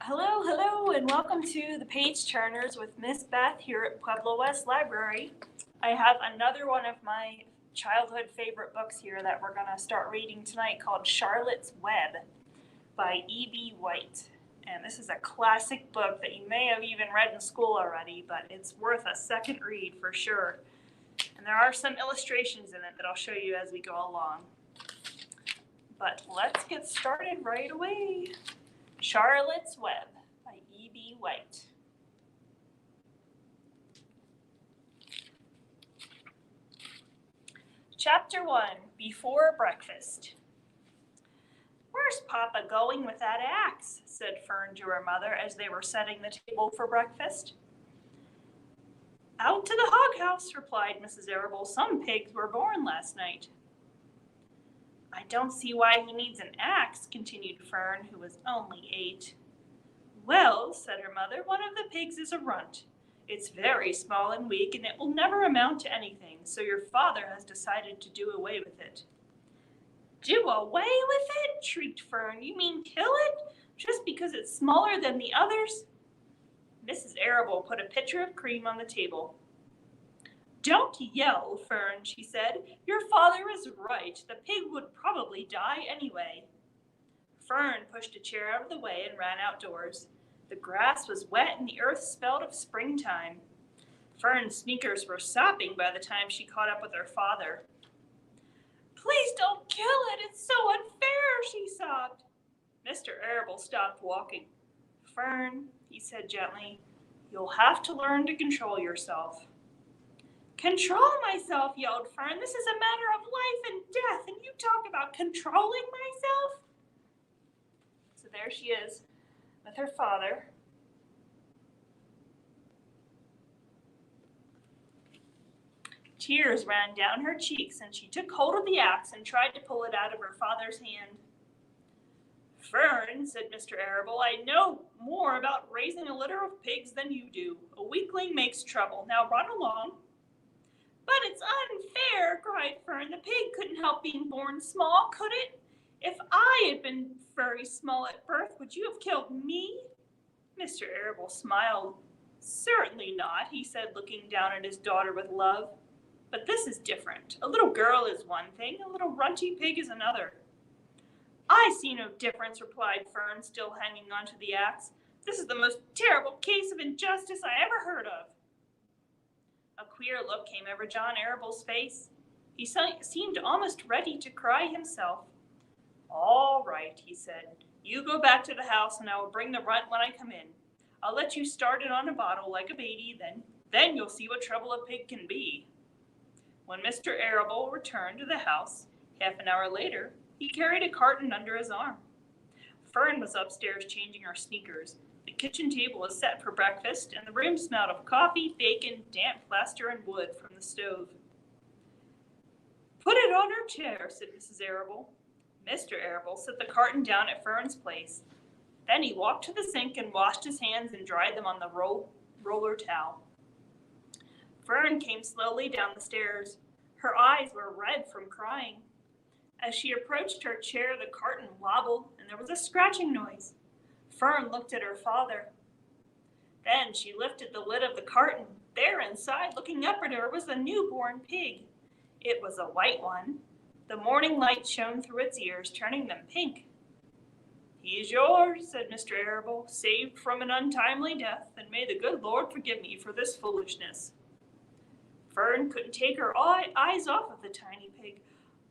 Hello, and welcome to the Page Turners with Miss Beth here at Pueblo West Library. I have another one of my childhood favorite books here that we're going to start reading tonight called Charlotte's Web by E.B. White. And this is a classic book that you may have even read in school already, but it's worth a second read for sure. And there are some illustrations in it that I'll show you as we go along. But let's get started right away. Charlotte's Web by E.B. White. Chapter 1, Before Breakfast. "Where's Papa going with that axe?" said Fern to her mother as they were setting the table for breakfast. "Out to the hog house," replied Mrs. Arable. "Some pigs were born last night." "I don't see why he needs an axe," continued Fern, who was only 8. "Well," said her mother, "one of the pigs is a runt. It's very small and weak, and it will never amount to anything, so your father has decided to do away with it." "Do away with it?" shrieked Fern. "You mean kill it, just because it's smaller than the others?" Mrs. Arable put a pitcher of cream on the table. "Don't yell, Fern," she said. "Your father is right. The pig would probably die anyway." Fern pushed a chair out of the way and ran outdoors. The grass was wet and the earth smelled of springtime. Fern's sneakers were sopping by the time she caught up with her father. "Please don't kill it. It's so unfair," she sobbed. Mr. Arable stopped walking. "Fern," he said gently, "you'll have to learn to control yourself." "Control myself," yelled Fern. "This is a matter of life and death, and you talk about controlling myself?" So there she is with her father. Tears ran down her cheeks, and she took hold of the axe and tried to pull it out of her father's hand. "Fern," said Mr. Arable, "I know more about raising a litter of pigs than you do. A weakling makes trouble. Now run along." "But it's unfair," cried Fern. "The pig couldn't help being born small, could it? If I had been very small at birth, would you have killed me?" Mr. Arable smiled. "Certainly not," he said, looking down at his daughter with love. "But this is different. A little girl is one thing, a little runty pig is another." "I see no difference," replied Fern, still hanging onto the axe. "This is the most terrible case of injustice I ever heard of." A queer look came over John Arable's face. He seemed almost ready to cry himself. "All right," he said. "You go back to the house, and I will bring the runt when I come in. I'll let you start it on a bottle like a baby, then you'll see what trouble a pig can be." When Mr. Arable returned to the house, half an hour later, he carried a carton under his arm. Fern was upstairs changing her sneakers. The kitchen table was set for breakfast, and the room smelled of coffee, bacon, damp plaster, and wood from the stove. "Put it on her chair," said Mrs. Arable. Mr. Arable set the carton down at Fern's place. Then he walked to the sink and washed his hands and dried them on the roller towel. Fern came slowly down the stairs. Her eyes were red from crying. As she approached her chair, the carton wobbled, and there was a scratching noise. Fern looked at her father. Then she lifted the lid of the carton. There inside, looking up at her, was the newborn pig. It was a white one. The morning light shone through its ears, turning them pink. "He's yours," said Mr. Arable, "saved from an untimely death, and may the good Lord forgive me for this foolishness." Fern couldn't take her eyes off of the tiny pig.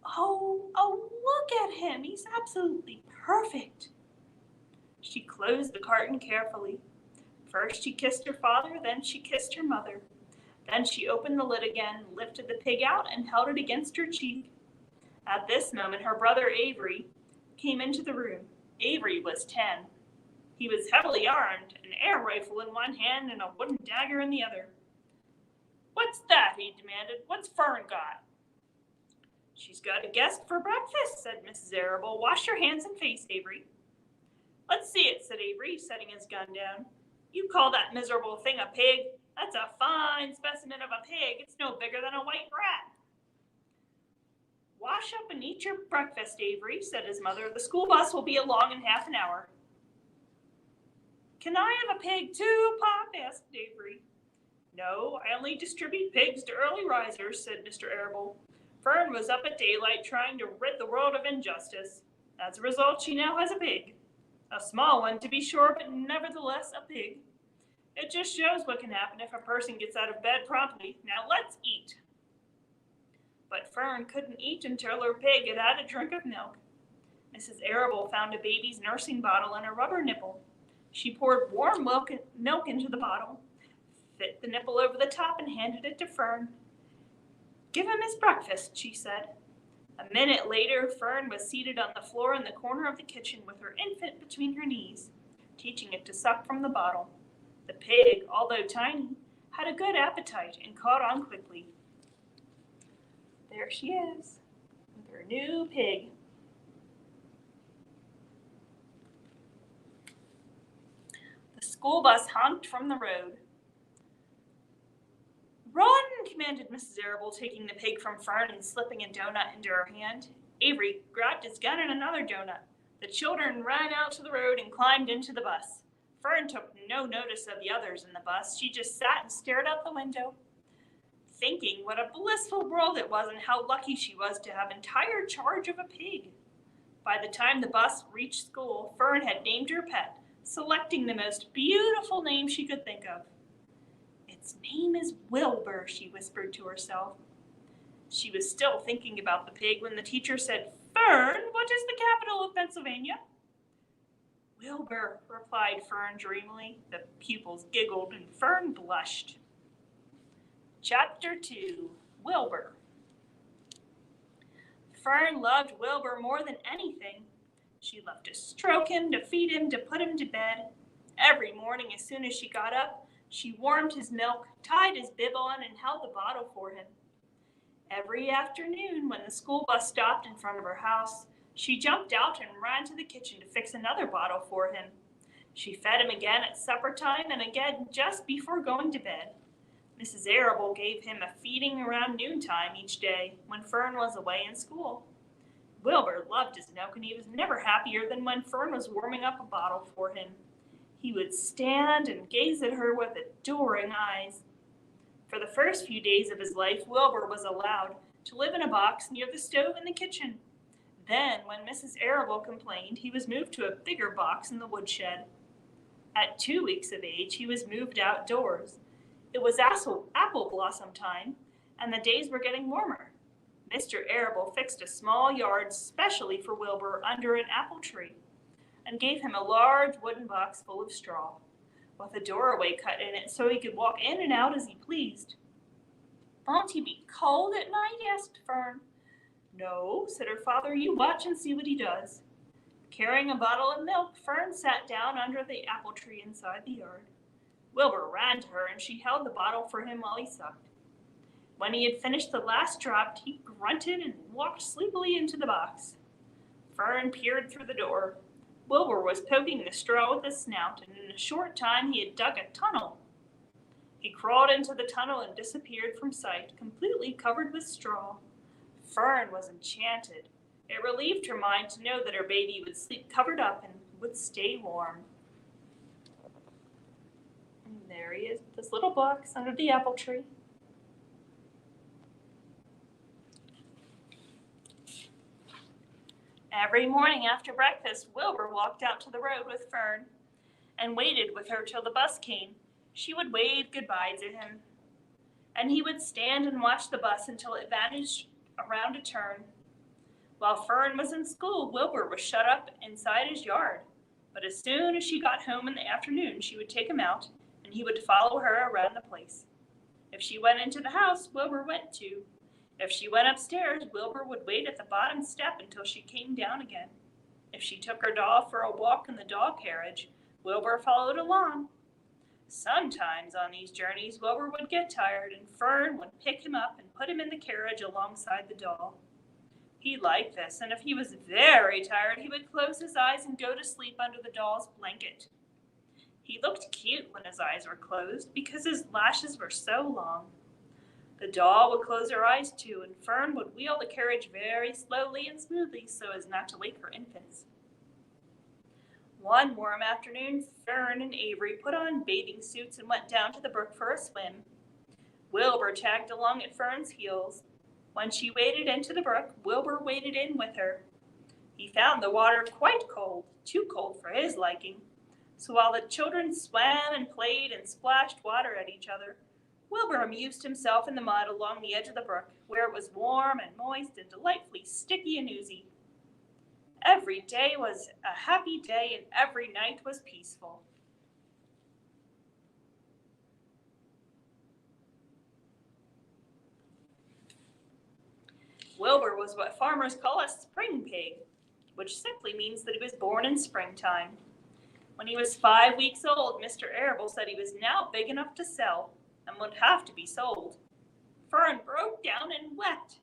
Oh, look at him. He's absolutely perfect." She closed the carton carefully. First she kissed her father, then she kissed her mother. Then she opened the lid again, lifted the pig out, and held it against her cheek. At this moment, her brother Avery came into the room. Avery was 10. He was heavily armed, an air rifle in one hand and a wooden dagger in the other. "What's that?" he demanded. "What's Fern got?" "She's got a guest for breakfast," said Mrs. Arable. "Wash your hands and face, Avery." "Let's see it," said Avery, setting his gun down. "You call that miserable thing a pig? That's a fine specimen of a pig. It's no bigger than a white rat." "Wash up and eat your breakfast, Avery," said his mother. "The school bus will be along in half an hour." "Can I have a pig too, Pop?" asked Avery. "No, I only distribute pigs to early risers," said Mr. Arable. "Fern was up at daylight trying to rid the world of injustice. As a result, she now has a pig. A small one, to be sure, but nevertheless a pig. It just shows what can happen if a person gets out of bed promptly. Now let's eat." But Fern couldn't eat until her pig had had a drink of milk. Mrs. Arable found a baby's nursing bottle and a rubber nipple. She poured warm milk into the bottle, fit the nipple over the top, and handed it to Fern. "Give him his breakfast," she said. A minute later, Fern was seated on the floor in the corner of the kitchen with her infant between her knees, teaching it to suck from the bottle. The pig, although tiny, had a good appetite and caught on quickly. There she is, with her new pig. The school bus honked from the road. "Run!" commanded Mrs. Arable, taking the pig from Fern and slipping a donut into her hand. Avery grabbed his gun and another donut. The children ran out to the road and climbed into the bus. Fern took no notice of the others in the bus. She just sat and stared out the window, thinking what a blissful world it was and how lucky she was to have entire charge of a pig. By the time the bus reached school, Fern had named her pet, selecting the most beautiful name she could think of. "Its name is Wilbur," she whispered to herself. She was still thinking about the pig when the teacher said, "Fern, what is the capital of Pennsylvania?" "Wilbur," replied Fern dreamily. The pupils giggled and Fern blushed. Chapter 2, Wilbur. Fern loved Wilbur more than anything. She loved to stroke him, to feed him, to put him to bed. Every morning, as soon as she got up, she warmed his milk, tied his bib on, and held the bottle for him. Every afternoon, when the school bus stopped in front of her house, she jumped out and ran to the kitchen to fix another bottle for him. She fed him again at supper time and again just before going to bed. Mrs. Arable gave him a feeding around noontime each day when Fern was away in school. Wilbur loved his milk, and he was never happier than when Fern was warming up a bottle for him. He would stand and gaze at her with adoring eyes. For the first few days of his life, Wilbur was allowed to live in a box near the stove in the kitchen. Then, when Mrs. Arable complained, he was moved to a bigger box in the woodshed. At 2 weeks of age, he was moved outdoors. It was apple blossom time, and the days were getting warmer. Mr. Arable fixed a small yard specially for Wilbur under an apple tree, and gave him a large wooden box full of straw, with a doorway cut in it so he could walk in and out as he pleased. "Won't he be cold at night?" asked Fern. "No," said her father. "You watch and see what he does." Carrying a bottle of milk, Fern sat down under the apple tree inside the yard. Wilbur ran to her, and she held the bottle for him while he sucked. When he had finished the last drop, he grunted and walked sleepily into the box. Fern peered through the door. Wilbur was poking the straw with his snout, and in a short time he had dug a tunnel. He crawled into the tunnel and disappeared from sight, completely covered with straw. Fern was enchanted. It relieved her mind to know that her baby would sleep covered up and would stay warm. And there he is, this little box under the apple tree. Every morning after breakfast, Wilbur walked out to the road with Fern and waited with her till the bus came. She would wave goodbye to him, and he would stand and watch the bus until it vanished around a turn. While Fern was in school, Wilbur was shut up inside his yard. But as soon as she got home in the afternoon, she would take him out, and he would follow her around the place. If she went into the house, Wilbur went too. If she went upstairs, Wilbur would wait at the bottom step until she came down again. If she took her dog for a walk in the dog carriage, Wilbur followed along. Sometimes on these journeys, Wilbur would get tired, and Fern would pick him up and put him in the carriage alongside the doll. He liked this, and if he was very tired, he would close his eyes and go to sleep under the doll's blanket. He looked cute when his eyes were closed because his lashes were so long. The doll would close her eyes too, and Fern would wheel the carriage very slowly and smoothly so as not to wake her infants. One warm afternoon, Fern and Avery put on bathing suits and went down to the brook for a swim. Wilbur tagged along at Fern's heels. When she waded into the brook, Wilbur waded in with her. He found the water quite cold, too cold for his liking. So while the children swam and played and splashed water at each other, Wilbur amused himself in the mud along the edge of the brook, where it was warm and moist and delightfully sticky and oozy. Every day was a happy day and every night was peaceful. Wilbur was what farmers call a spring pig, which simply means that he was born in springtime. When he was 5 weeks old, Mr. Arable said he was now big enough to sell and would have to be sold. Fern broke down and wept,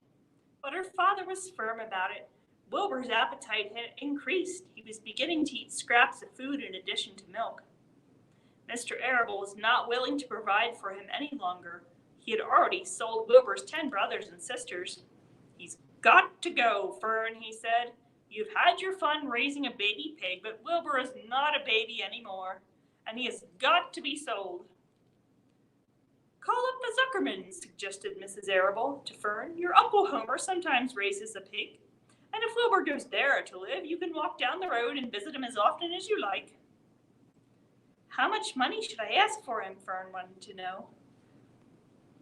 but her father was firm about it. Wilbur's appetite had increased. He was beginning to eat scraps of food in addition to milk. Mr. Arable was not willing to provide for him any longer. He had already sold Wilbur's 10 brothers and sisters. He's got to go, Fern, he said. You've had your fun raising a baby pig, but Wilbur is not a baby anymore, and he has got to be sold. Call up the Zuckermans, suggested Mrs. Arable to Fern. Your Uncle Homer sometimes raises a pig, and if Wilbur goes there to live, you can walk down the road and visit him as often as you like. How much money should I ask for him? Fern wanted to know.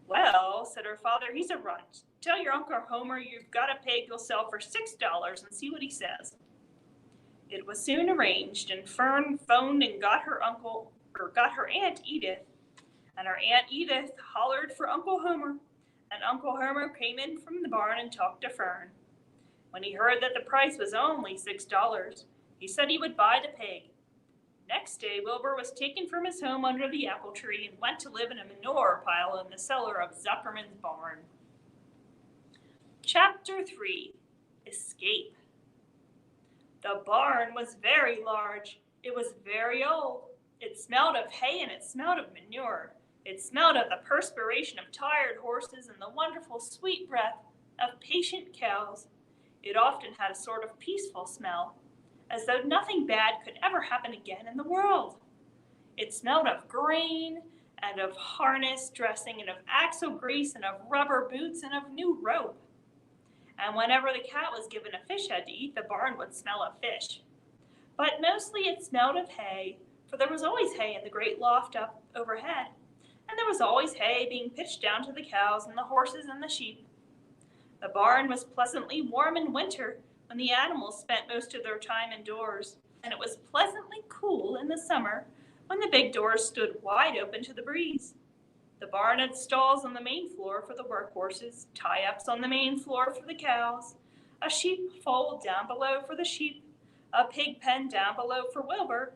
Well, said her father, he's a runt. Tell your Uncle Homer you've got a pig you'll sell for $6 and see what he says. It was soon arranged, and Fern phoned and got her Aunt Edith, and her Aunt Edith hollered for Uncle Homer, and Uncle Homer came in from the barn and talked to Fern. When he heard that the price was only $6, he said he would buy the pig. Next day, Wilbur was taken from his home under the apple tree and went to live in a manure pile in the cellar of Zuckerman's barn. Chapter 3. Escape. The barn was very large. It was very old. It smelled of hay and it smelled of manure. It smelled of the perspiration of tired horses and the wonderful sweet breath of patient cows. It often had a sort of peaceful smell, as though nothing bad could ever happen again in the world. It smelled of grain and of harness dressing and of axle grease and of rubber boots and of new rope. And whenever the cat was given a fish head to eat, the barn would smell of fish. But mostly it smelled of hay, for there was always hay in the great loft up overhead, and there was always hay being pitched down to the cows and the horses and the sheep. The barn was pleasantly warm in winter, when the animals spent most of their time indoors, and it was pleasantly cool in the summer when the big doors stood wide open to the breeze. The barn had stalls on the main floor for the workhorses, tie-ups on the main floor for the cows, a sheep fold down below for the sheep, a pig pen down below for Wilbur,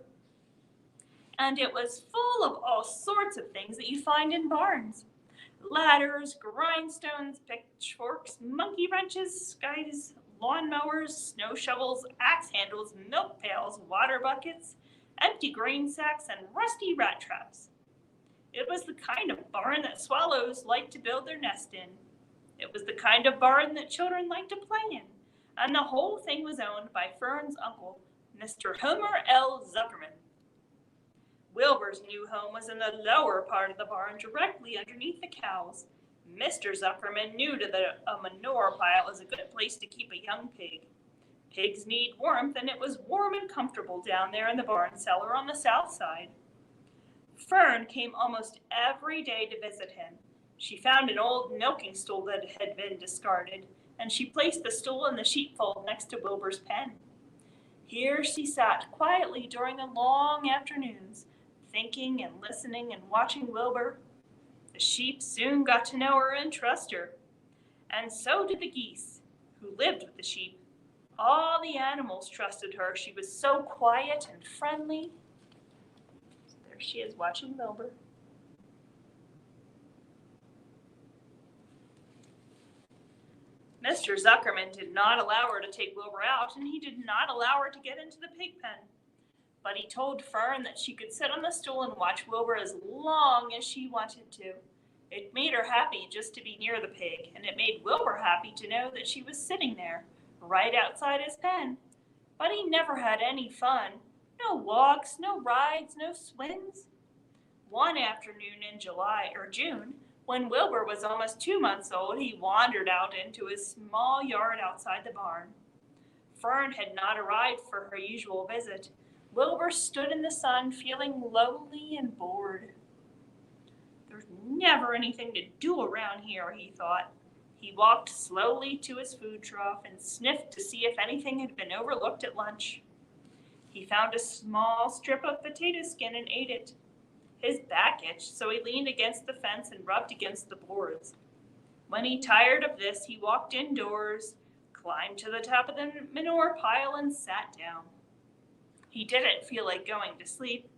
and it was full of all sorts of things that you find in barns. Ladders, grindstones, pitchforks, monkey wrenches, scythes, lawn mowers, snow shovels, axe handles, milk pails, water buckets, empty grain sacks, and rusty rat traps. It was the kind of barn that swallows like to build their nest in. It was the kind of barn that children like to play in, and the whole thing was owned by Fern's uncle, Mr. Homer L. Zuckerman. Wilbur's new home was in the lower part of the barn, directly underneath the cows. Mr. Zuckerman knew that a manure pile is a good place to keep a young pig. Pigs need warmth, and it was warm and comfortable down there in the barn cellar on the south side. Fern came almost every day to visit him. She found an old milking stool that had been discarded, and she placed the stool in the sheepfold next to Wilbur's pen. Here she sat quietly during the long afternoons, thinking and listening and watching Wilbur. The sheep soon got to know her and trust her, and so did the geese, who lived with the sheep. All the animals trusted her. She was so quiet and friendly. So there she is watching Wilbur. Mr. Zuckerman did not allow her to take Wilbur out, and he did not allow her to get into the pig pen. But he told Fern that she could sit on the stool and watch Wilbur as long as she wanted to. It made her happy just to be near the pig, and it made Wilbur happy to know that she was sitting there, right outside his pen. But he never had any fun, No walks, no rides, no swims. One afternoon in July or June, when Wilbur was almost 2 months old, he wandered out into his small yard outside the barn. Fern had not arrived for her usual visit. Wilbur stood in the sun, feeling lonely and bored. There's never anything to do around here, he thought. He walked slowly to his food trough and sniffed to see if anything had been overlooked at lunch. He found a small strip of potato skin and ate it. His back itched, so he leaned against the fence and rubbed against the boards. When he tired of this, he walked indoors, climbed to the top of the manure pile, and sat down. He didn't feel like going to sleep.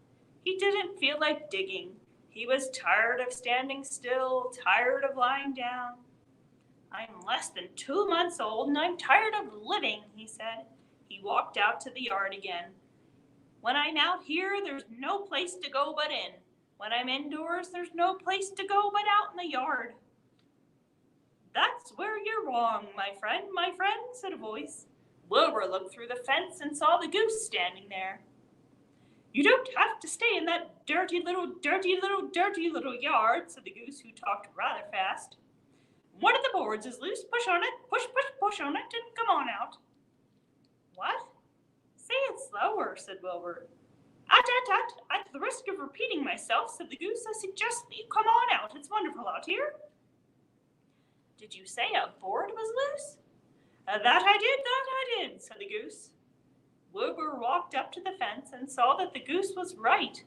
He didn't feel like digging. He was tired of standing still, tired of lying down. I'm less than 2 months old, and I'm tired of living, he said. He walked out to the yard again. When I'm out here, there's no place to go but in. When I'm indoors, there's no place to go but out in the yard. That's where you're wrong, my friend, said a voice. Wilbur looked through the fence and saw the goose standing there. You don't have to stay in that dirty little yard, said the goose, who talked rather fast. One of the boards is loose. Push on it, push on it, and come on out. What? Say it slower, said Wilbur. At the risk of repeating myself, said the goose, I suggest that you come on out. It's wonderful out here. Did you say a board was loose? That I did, said the goose. Wilbur walked up to the fence and saw that the goose was right.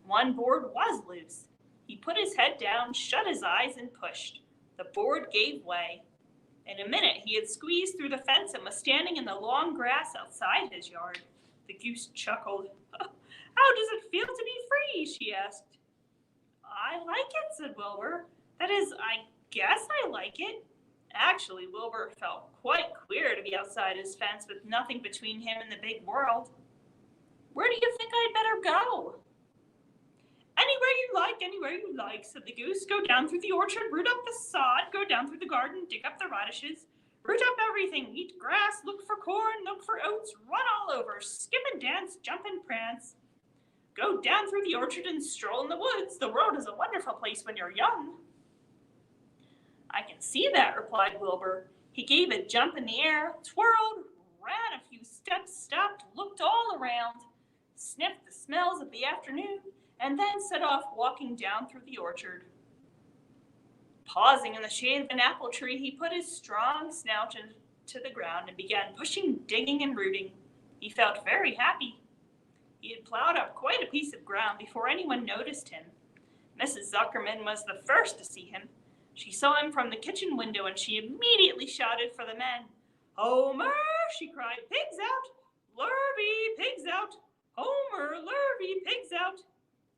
One board was loose. He put his head down, shut his eyes, and pushed. The board gave way. In a minute, he had squeezed through the fence and was standing in the long grass outside his yard. The goose chuckled. How does it feel to be free? She asked. I like it, said Wilbur. That is, I guess I like it. Actually, Wilbur felt quite queer to be outside his fence with nothing between him and the big world. Where do you think I'd better go? Anywhere you like, said the goose. Go down through the orchard, root up the sod, go down through the garden, dig up the radishes, root up everything, eat grass, look for corn, look for oats, run all over, skip and dance, jump and prance. Go down through the orchard and stroll in the woods. The world is a wonderful place when you're young. I can see that, replied Wilbur. He gave a jump in the air, twirled, ran a few steps, stopped, looked all around, sniffed the smells of the afternoon, and then set off walking down through the orchard. Pausing in the shade of an apple tree, he put his strong snout into the ground and began pushing, digging, and rooting. He felt very happy. He had plowed up quite a piece of ground before anyone noticed him. Mrs. Zuckerman was the first to see him. She saw him from the kitchen window, and she immediately shouted for the men. Homer, she cried, pigs out! Lurvy, pigs out! Homer, Lurvy, pigs out!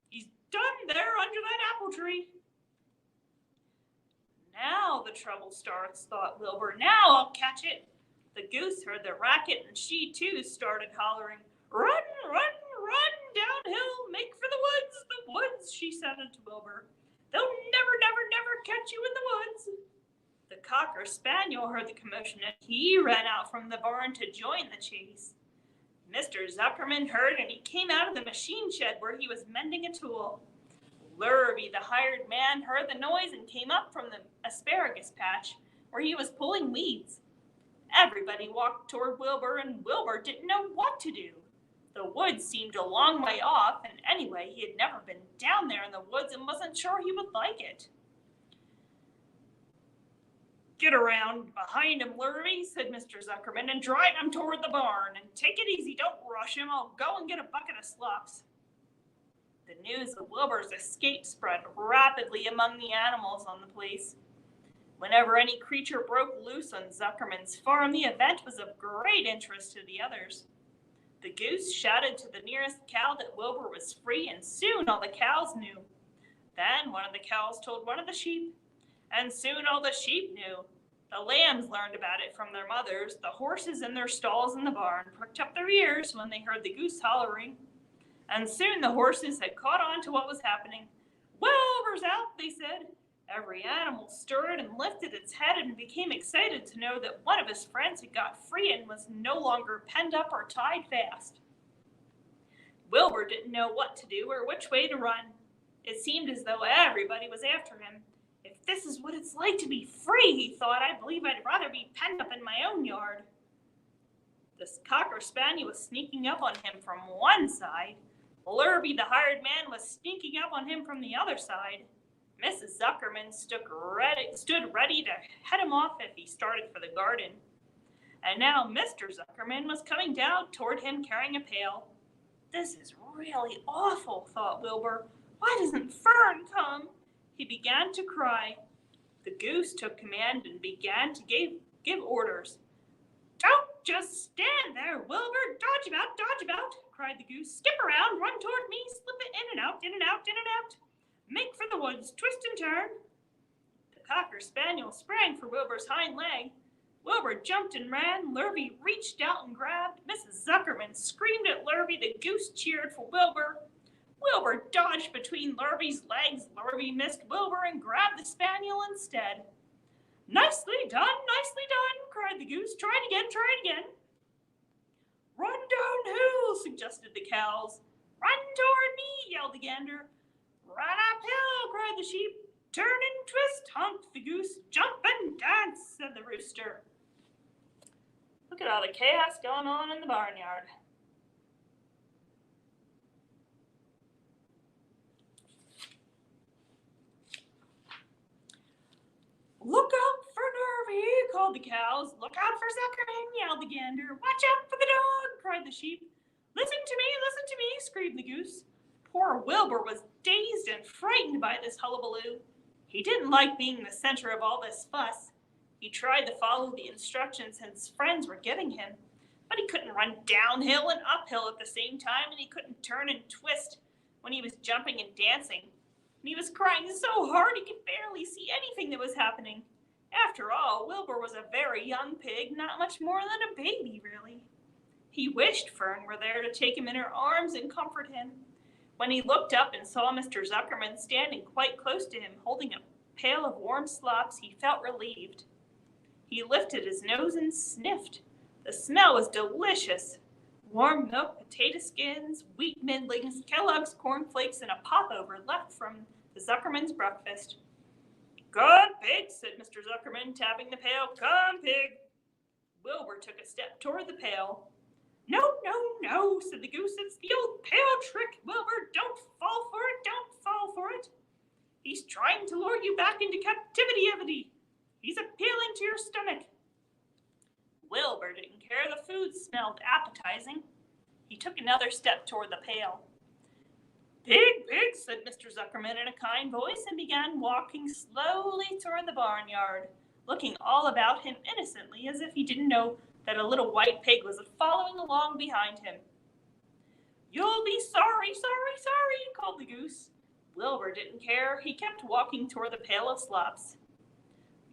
He's done there under that apple tree. Now the trouble starts, thought Wilbur. Now I'll catch it. The goose heard the racket, and she too started hollering. Run, run, run downhill, make for the woods, she shouted to Wilbur. They'll never catch you in the woods. The cocker spaniel heard the commotion, and he ran out from the barn to join the chase. Mr. Zuckerman heard, and he came out of the machine shed where he was mending a tool. Lurvy, the hired man, heard the noise and came up from the asparagus patch where he was pulling weeds. Everybody walked toward Wilbur, and Wilbur didn't know what to do. The woods seemed a long way off, and anyway, he had never been down there in the woods and wasn't sure he would like it. Get around behind him, Lurvy, said Mr. Zuckerman, and drive him toward the barn. And take it easy, don't rush him. I'll go and get a bucket of slops. The news of Wilbur's escape spread rapidly among the animals on the place. Whenever any creature broke loose on Zuckerman's farm, the event was of great interest to the others. The goose shouted to the nearest cow that Wilbur was free, and soon all the cows knew. Then one of the cows told one of the sheep, and soon all the sheep knew. The lambs learned about it from their mothers. The horses in their stalls in the barn pricked up their ears when they heard the goose hollering. And soon the horses had caught on to what was happening. Wilbur's out, they said. Every animal stirred and lifted its head and became excited to know that one of his friends had got free and was no longer penned up or tied fast. Wilbur didn't know what to do or which way to run. It seemed as though everybody was after him. If this is what it's like to be free, he thought, I believe I'd rather be penned up in my own yard. The Cocker Spaniel was sneaking up on him from one side. Lurby, the hired man, was sneaking up on him from the other side. Mrs. Zuckerman stood ready to head him off if he started for the garden. And now Mr. Zuckerman was coming down toward him carrying a pail. This is really awful, thought Wilbur. Why doesn't Fern come? He began to cry. The goose took command and began to give orders. Don't just stand there, Wilbur. Dodge about, cried the goose. Skip around, run toward me, slip it in and out, in and out, in and out. Make for the woods, twist and turn. The Cocker Spaniel sprang for Wilbur's hind leg. Wilbur jumped and ran. Lurby reached out and grabbed. Mrs. Zuckerman screamed at Lurby. The goose cheered for Wilbur. Wilbur dodged between Lurby's legs. Lurby missed Wilbur and grabbed the spaniel instead. Nicely done, cried the goose. Try it again. Run downhill, suggested the cows. Run toward me, yelled the gander. Run uphill, cried the sheep. Turn and twist, honked the goose. Jump and dance, said the rooster. Look at all the chaos going on in the barnyard. Look out for Nervy, called the cows. Look out for Zuckerman, yelled the gander. Watch out for the dog, cried the sheep. Listen to me, screamed the goose. Poor Wilbur was dazed and frightened by this hullabaloo. He didn't like being the center of all this fuss. He tried to follow the instructions his friends were giving him, but he couldn't run downhill and uphill at the same time, and he couldn't turn and twist when he was jumping and dancing. And he was crying so hard he could barely see anything that was happening. After all, Wilbur was a very young pig, not much more than a baby, really. He wished Fern were there to take him in her arms and comfort him. When he looked up and saw Mr. Zuckerman standing quite close to him, holding a pail of warm slops, he felt relieved. He lifted his nose and sniffed. The smell was delicious. Warm milk, potato skins, wheat middlings, Kellogg's cornflakes, and a popover left from the Zuckerman's breakfast. Good pig, said Mr. Zuckerman, tapping the pail. Come, pig. Wilbur took a step toward the pail. No, said the goose. It's the old pail trick, Wilbur. Don't fall for it. He's trying to lure you back into captivity. He's appealing to your stomach. Wilbur didn't care. The food smelled appetizing. He took another step toward the pail. Pig, said Mr. Zuckerman in a kind voice, and began walking slowly toward the barnyard, looking all about him innocently as if he didn't know that a little white pig was following along behind him. You'll be sorry, called the goose. Wilbur didn't care. He kept walking toward the pail of slops.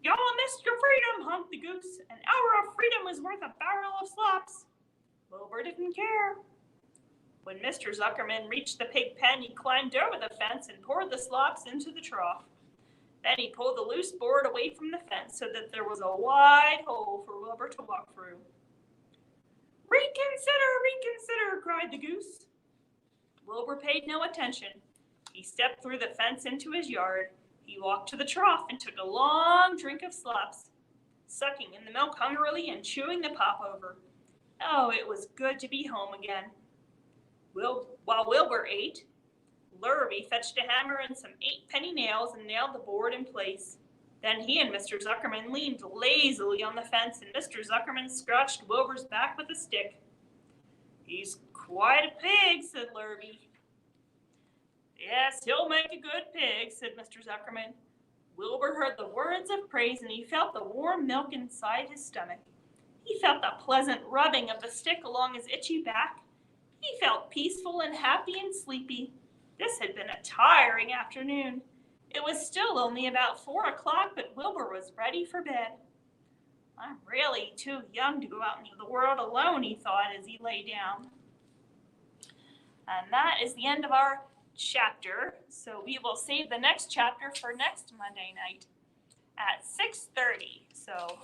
Y'all missed your freedom, honked the goose. An hour of freedom was worth a barrel of slops. Wilbur didn't care. When Mr. Zuckerman reached the pig pen, he climbed over the fence and poured the slops into the trough. Then he pulled the loose board away from the fence so that there was a wide hole for Wilbur to walk through. Reconsider, cried the goose. Wilbur paid no attention. He stepped through the fence into his yard. He walked to the trough and took a long drink of slops, sucking in the milk hungrily and chewing the popover. Oh, it was good to be home again. While Wilbur ate, Lurby fetched a hammer and some 8-penny nails and nailed the board in place. Then he and Mr. Zuckerman leaned lazily on the fence, and Mr. Zuckerman scratched Wilbur's back with a stick. He's quite a pig, said Lurby. Yes, he'll make a good pig, said Mr. Zuckerman. Wilbur heard the words of praise, and he felt the warm milk inside his stomach. He felt the pleasant rubbing of the stick along his itchy back. He felt peaceful and happy and sleepy. This had been a tiring afternoon. It was still only about 4 o'clock, but Wilbur was ready for bed. I'm really too young to go out into the world alone, he thought as he lay down. And that is the end of our chapter. So we will save the next chapter for next Monday night at 6:30. So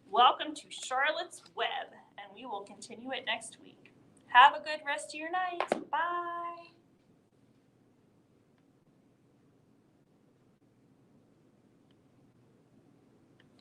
welcome to Charlotte's Web, and we will continue it next week. Have a good rest of your night. Bye.